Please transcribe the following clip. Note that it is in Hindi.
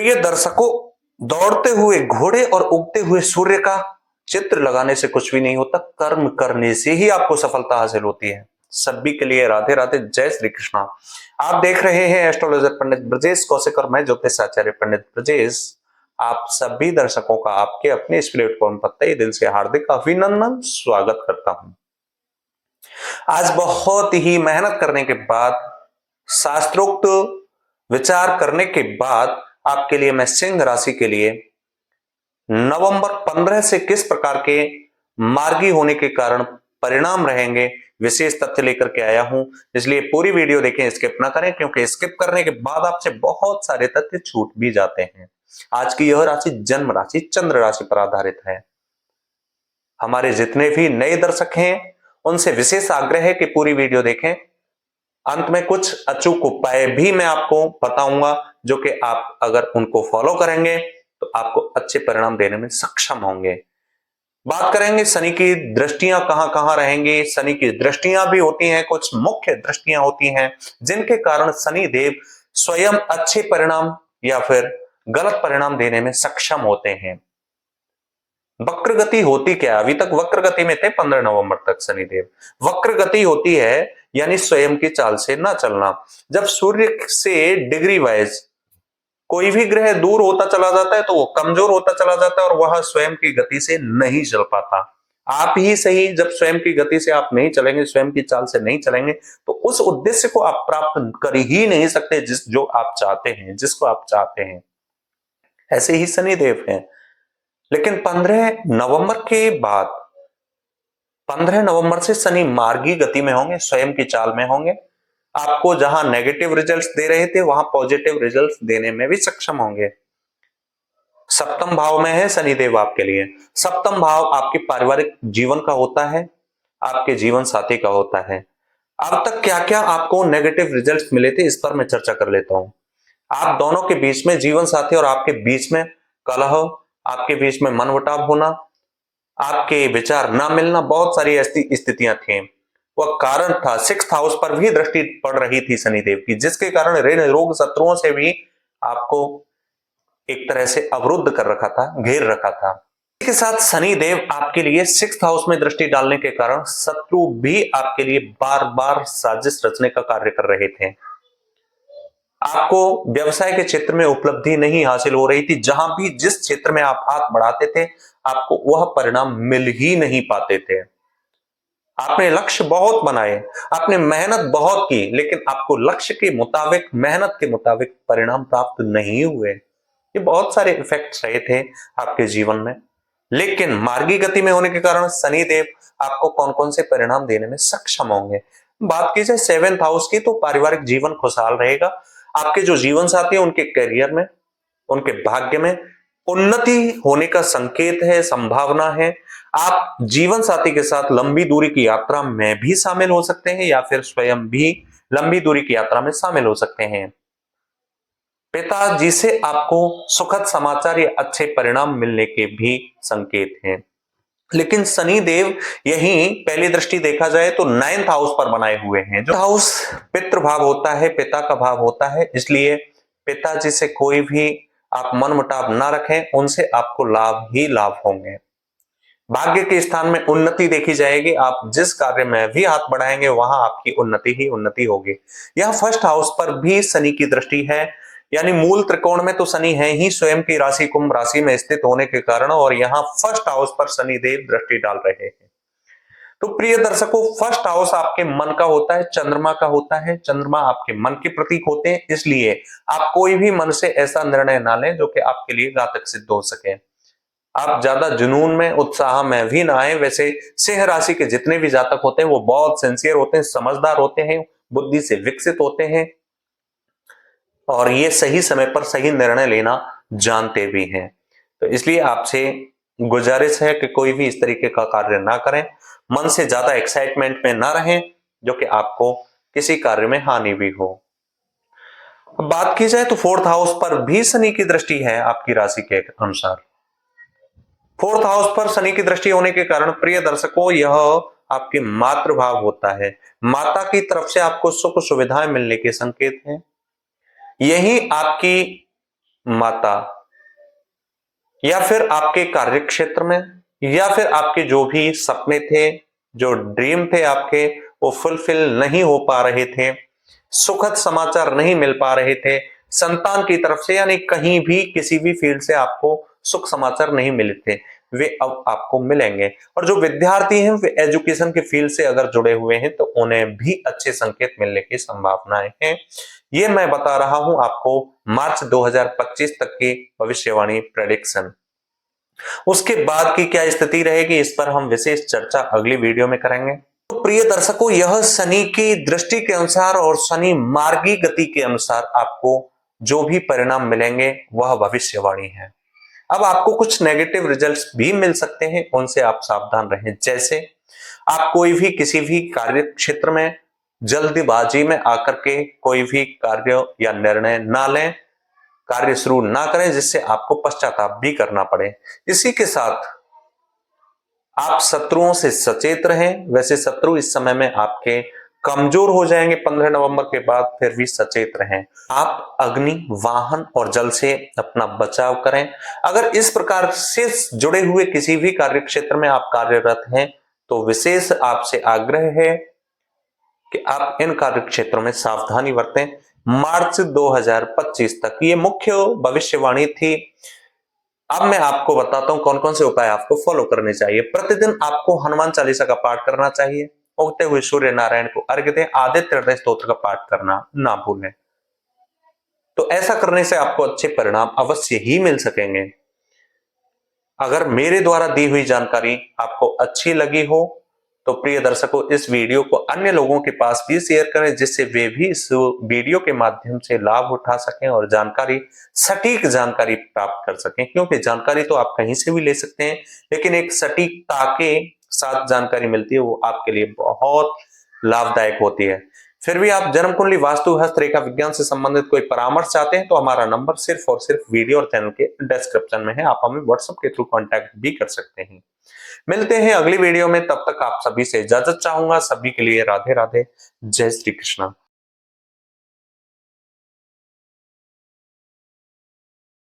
प्रिय दर्शकों, दौड़ते हुए घोड़े और उगते हुए सूर्य का चित्र लगाने से कुछ भी नहीं होता, कर्म करने से ही आपको सफलता हासिल होती है। सभी के लिए राधे राधे, जय श्री कृष्णा। आप देख रहे हैं एस्ट्रोलॉजर पंडित ब्रजेश कौशिक और मैं ज्योतिष आचार्य पंडित ब्रजेश। आप सभी दर्शकों का आपके अपने इस प्लेटफॉर्म पर तहे दिल से हार्दिक अभिनंदन स्वागत करता हूं। आज बहुत ही मेहनत करने के बाद, शास्त्रोक्त विचार करने के बाद आपके लिए मैं सिंह राशि के लिए नवंबर 15 से किस प्रकार के मार्गी होने के कारण परिणाम रहेंगे, विशेष तथ्य लेकर के आया हूं। इसलिए पूरी वीडियो देखें, स्किप ना करें, क्योंकि स्किप करने के बाद आपसे बहुत सारे तथ्य छूट भी जाते हैं। आज की यह राशि जन्म राशि चंद्र राशि पर आधारित है। हमारे जितने भी नए दर्शक हैं उनसे विशेष आग्रह है कि पूरी वीडियो देखें। अंत में कुछ अचूक उपाय भी मैं आपको बताऊंगा, जो कि आप अगर उनको फॉलो करेंगे तो आपको अच्छे परिणाम देने में सक्षम होंगे। बात करेंगे शनि की दृष्टियां कहां कहां रहेंगी। शनि की दृष्टियां भी होती हैं, कुछ मुख्य दृष्टियां होती हैं जिनके कारण शनि देव स्वयं अच्छे परिणाम या फिर गलत परिणाम देने में सक्षम होते हैं। वक्र गति होती क्या? अभी तक वक्र गति में थे 15 नवंबर तक शनिदेव। वक्र गति होती है यानी स्वयं की चाल से ना चलना। जब सूर्य से डिग्री वाइज कोई भी ग्रह दूर होता चला जाता है तो वो कमजोर होता चला जाता है और वह स्वयं की गति से नहीं चल पाता। आप ही सही, जब स्वयं की गति से आप नहीं चलेंगे, स्वयं की चाल से नहीं चलेंगे, तो उस उद्देश्य को आप प्राप्त कर ही नहीं सकते जो आप चाहते हैं, जिसको आप चाहते हैं। ऐसे ही शनिदेव हैं। लेकिन 15 नवंबर के बाद, 15 नवंबर से शनि मार्गी गति में होंगे, स्वयं की चाल में होंगे। आपको जहां नेगेटिव रिजल्ट्स दे रहे थे वहां पॉजिटिव रिजल्ट्स देने में भी सक्षम होंगे। सप्तम भाव में है शनिदेव आपके लिए। सप्तम भाव आपके पारिवारिक जीवन का होता है, आपके जीवन साथी का होता है। अब तक क्या क्या आपको नेगेटिव रिजल्ट्स मिले थे, इस पर मैं चर्चा कर लेता हूं। आप दोनों के बीच में, जीवन साथी और आपके बीच में कलह, आपके बीच में मनमुटाव होना, आपके विचार ना मिलना, बहुत सारी ऐसी स्थितियां थी। वह कारण था 6th हाउस पर भी दृष्टि पड़ रही थी शनिदेव की, जिसके कारण ऋण रोग शत्रुओं से भी आपको एक तरह से अवरुद्ध कर रखा था, घेर रखा था। इसके साथ शनि देव आपके लिए 6th हाउस में दृष्टि डालने के कारण शत्रु भी आपके लिए बार बार साजिश रचने का कार्य कर रहे थे। आपको व्यवसाय के क्षेत्र में उपलब्धि नहीं हासिल हो रही थी। जहां भी जिस क्षेत्र में आप हाथ बढ़ाते थे आपको वह परिणाम मिल ही नहीं पाते थे। आपने लक्ष्य बहुत बनाए, आपने मेहनत बहुत की, लेकिन आपको लक्ष्य के मुताबिक, मेहनत के मुताबिक परिणाम प्राप्त नहीं हुए। ये बहुत सारे इफेक्ट्स रहे थे आपके जीवन में। लेकिन मार्गी गति में होने के कारण शनि देव आपको कौन कौन से परिणाम देने में सक्षम होंगे। बात की जाए 7th हाउस की, तो पारिवारिक जीवन खुशहाल रहेगा। आपके जो जीवन साथी है उनके करियर में, उनके भाग्य में उन्नति होने का संकेत है, संभावना है। आप जीवन साथी के साथ लंबी दूरी की यात्रा में भी शामिल हो सकते हैं या फिर स्वयं भी लंबी दूरी की यात्रा में शामिल हो सकते हैं। पिताजी से आपको सुखद समाचार या अच्छे परिणाम मिलने के भी संकेत हैं। लेकिन शनि देव यही पहली दृष्टि देखा जाए तो 9th हाउस पर बनाए हुए हैं। जो हाउस पितृभाव होता है, पिता का भाव होता है, इसलिए पिताजी से कोई भी आप मनमुटाव ना रखें, उनसे आपको लाभ ही लाभ होंगे। भाग्य के स्थान में उन्नति देखी जाएगी। आप जिस कार्य में भी हाथ बढ़ाएंगे वहां आपकी उन्नति ही उन्नति होगी। यह 1st हाउस पर भी शनि की दृष्टि है, यानी मूल त्रिकोण में तो शनि है ही, स्वयं की राशि कुंभ राशि में स्थित होने के कारण, और यहाँ 1st हाउस पर शनि देव दृष्टि डाल रहे हैं। तो प्रिय दर्शकों, 1st हाउस आपके मन का होता है, चंद्रमा का होता है। चंद्रमा आपके मन के प्रतीक होते हैं, इसलिए आप कोई भी मन से ऐसा निर्णय ना लें जो कि आपके लिए घातक सिद्ध हो सके। आप ज्यादा जुनून में, उत्साह में भी ना आए। वैसे सिंह राशि के जितने भी जातक होते हैं वो बहुत सिंसियर होते हैं, समझदार होते हैं, बुद्धि से विकसित होते हैं और ये सही समय पर सही निर्णय लेना जानते भी हैं। तो इसलिए आपसे गुजारिश है कि कोई भी इस तरीके का कार्य ना करें, मन से ज्यादा एक्साइटमेंट में ना रहें जो कि आपको किसी कार्य में हानि भी हो। अब बात की जाए तो 4th हाउस पर भी शनि की दृष्टि है आपकी राशि के अनुसार। 4th हाउस पर शनि की दृष्टि होने के कारण प्रिय दर्शकों, यह आपके मातृभाव होता है। माता की तरफ से आपको सुख सुविधाएं मिलने के संकेत हैं। यही आपकी माता, या फिर आपके कार्य क्षेत्र में, या फिर आपके जो भी सपने थे, जो ड्रीम थे आपके, वो फुलफिल नहीं हो पा रहे थे, सुखद समाचार नहीं मिल पा रहे थे संतान की तरफ से, यानी कहीं भी किसी भी फील्ड से आपको सुख समाचार नहीं मिले थे, वे अब आपको मिलेंगे। और जो विद्यार्थी हैं वे एजुकेशन के फील्ड से अगर जुड़े हुए हैं तो उन्हें भी अच्छे संकेत मिलने की संभावनाएं हैं। ये मैं बता रहा हूं आपको मार्च 2025 तक की भविष्यवाणी प्रेडिक्शन। उसके बाद की क्या स्थिति रहेगी इस पर हम विशेष चर्चा अगली वीडियो में करेंगे। तो प्रिय दर्शकों, यह शनि की दृष्टि के अनुसार और शनि मार्गी गति के अनुसार आपको जो भी परिणाम मिलेंगे वह भविष्यवाणी है। अब आपको कुछ नेगेटिव रिजल्ट्स भी मिल सकते हैं, उनसे आप सावधान रहें। जैसे आप कोई भी किसी भी कार्य क्षेत्र में जल्दबाजी में आकर के कोई भी कार्य या निर्णय ना लें, कार्य शुरू ना करें जिससे आपको पश्चाताप भी करना पड़े। इसी के साथ आप शत्रुओं से सचेत रहें। वैसे शत्रु इस समय में आपके कमजोर हो जाएंगे 15 नवंबर के बाद, फिर भी सचेत रहें। आप अग्नि, वाहन और जल से अपना बचाव करें। अगर इस प्रकार से जुड़े हुए किसी भी कार्य क्षेत्र में आप कार्यरत हैं तो विशेष आपसे आग्रह है कि आप इन कार्य क्षेत्रों में सावधानी बरतें। मार्च 2025 तक ये मुख्य भविष्यवाणी थी। अब मैं आपको बताता हूं कौन कौन से उपाय आपको फॉलो करने चाहिए। प्रतिदिन आपको हनुमान चालीसा का पाठ करना चाहिए। उगते हुए सूर्य नारायण को अर्घ्य दें। आदित्य हृदय स्तोत्र का पाठ करना ना भूलें। तो ऐसा करने से आपको अच्छे परिणाम अवश्य ही मिल सकेंगे। अगर मेरे द्वारा दी हुई जानकारी आपको अच्छी लगी हो तो प्रिय दर्शकों, इस वीडियो को अन्य लोगों के पास भी शेयर करें जिससे वे भी इस वीडियो के माध्यम से लाभ उठा सकें और जानकारी, सटीक जानकारी प्राप्त कर सकें। क्योंकि जानकारी तो आप कहीं से भी ले सकते हैं, लेकिन एक सटीकता के साथ जानकारी मिलती है वो आपके लिए बहुत लाभदायक होती है। फिर भी आप जन्म कुंडली, वास्तु, हस्तरेखा विज्ञान से संबंधित कोई परामर्श चाहते हैं तो हमारा नंबर सिर्फ और सिर्फ वीडियो और चैनल के डिस्क्रिप्शन में है। आप हमें व्हाट्सएप के थ्रू कांटेक्ट भी कर सकते हैं। मिलते हैं अगली वीडियो में, तब तक आप सभी से इजाजत चाहूंगा। सभी के लिए राधे राधे, जय श्री कृष्णा।